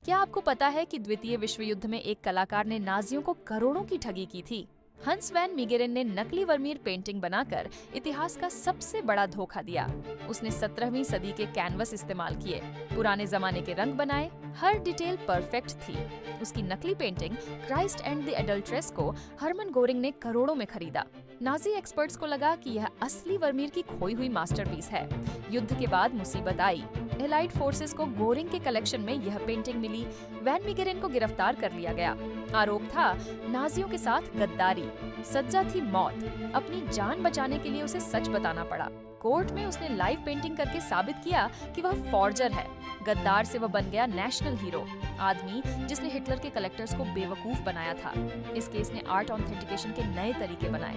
क्या आपको पता है कि द्वितीय विश्व युद्ध में एक कलाकार ने नाजियों को करोड़ों की ठगी की थी? हंस वैन मीगेरेन ने नकली वर्मीर पेंटिंग बनाकर इतिहास का सबसे बड़ा धोखा दिया। उसने 17वीं सदी के कैनवस इस्तेमाल किए, पुराने जमाने के रंग बनाए, हर डिटेल परफेक्ट थी। उसकी नकली पेंटिंग क्राइस्ट एंड द एडल्ट्रेस को हरमन गोरिंग ने करोड़ों में खरीदा। नाजी एक्सपर्ट्स को लगा कि यह असली वर्मीर की खोई हुई मास्टरपीस है। युद्ध के बाद मुसीबत आई। एलाइड फोर्सेस को गोरिंग के कलेक्शन में यह पेंटिंग मिली। वैन मीगेरेन को गिरफ्तार कर लिया गया। आरोप था नाजियों के साथ गद्दारी। सजा थी मौत। अपनी जान बचाने के लिए उसे सच बताना पड़ा। कोर्ट में उसने लाइव पेंटिंग करके साबित किया कि वह फॉर्जर है। गद्दार से वह बन गया नेशनल हीरो, आदमी जिसने हिटलर के कलेक्टर्स को बेवकूफ बनाया था। इस केस ने आर्ट ऑथेंटिकेशन के नए तरीके बनाए।